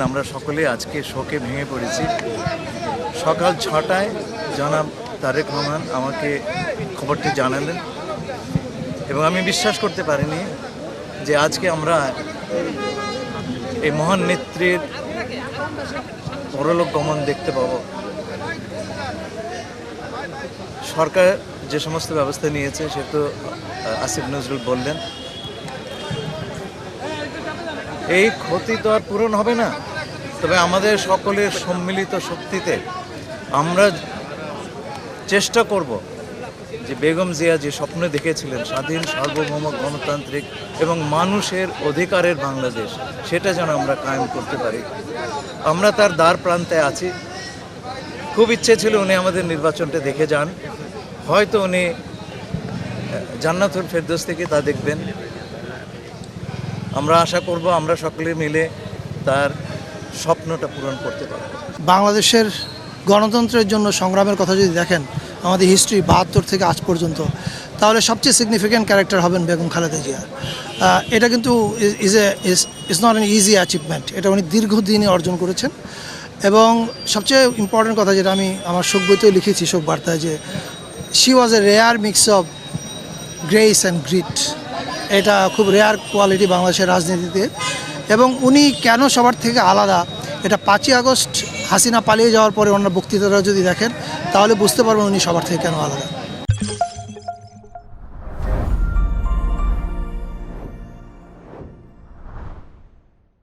আমরা সকলেই আজকে শোকে ভেঙে পড়েছি। সকাল 6টায় জনাব তারেক রহমান আমাকে খবরটি জানালেন এবং আমি বিশ্বাস করতে পারিনি যে আজকে আমরা এই মহান নেত্রীর পরলোক গমন দেখতে পাব। সরকার যে সমস্ত ব্যবস্থা নিয়েছে সে তো আসিফ নজরুল বললেন, এই ক্ষতি তো আর পূরণ হবে না, তবে আমাদের সকলের সম্মিলিত শক্তিতে আমরা চেষ্টা করব যে বেগম জিয়া যে স্বপ্ন দেখেছিলেন স্বাধীন, সার্বভৌম, গণতান্ত্রিক এবং মানুষের অধিকারের বাংলাদেশ, সেটা যেন আমরা কায়েম করতে পারি। আমরা তার দ্বার প্রান্তে আছি। খুব ইচ্ছে ছিল উনি আমাদের নির্বাচনটা দেখে যান, হয়তো উনি জান্নাতুল ফেরদৌস থেকে তা দেখবেন। আমরা আশা করব আমরা সকলে মিলে তার স্বপ্নটা পূরণ করতে পারব। বাংলাদেশের গণতন্ত্রের জন্য সংগ্রামের কথা যদি দেখেন আমাদের হিস্ট্রি ৭২ থেকে আজ পর্যন্ত, তাহলে সবচেয়ে সিগনিফিক্যান্ট ক্যারেক্টার হবেন বেগম খালেদা জিয়া। এটা কিন্তু is not an easy achievement, এটা উনি দীর্ঘদিনে অর্জন করেছেন। এবং সবচেয়ে ইম্পর্টেন্ট কথা যেটা আমি আমার শোক বইতেও লিখেছি, শোক বার্তায়, যে she was a rare mix of grace and grit. এটা খুব রেয়ার কোয়ালিটি বাংলাদেশের রাজনীতিতে। এবং উনি কেন সবার থেকে আলাদা, এটা 5ই আগস্ট হাসিনা পালিয়ে যাওয়ার পরে ওনার বক্তৃতাটা যদি দেখেন তাহলে বুঝতে পারবেন উনি সবার থেকে কেন আলাদা।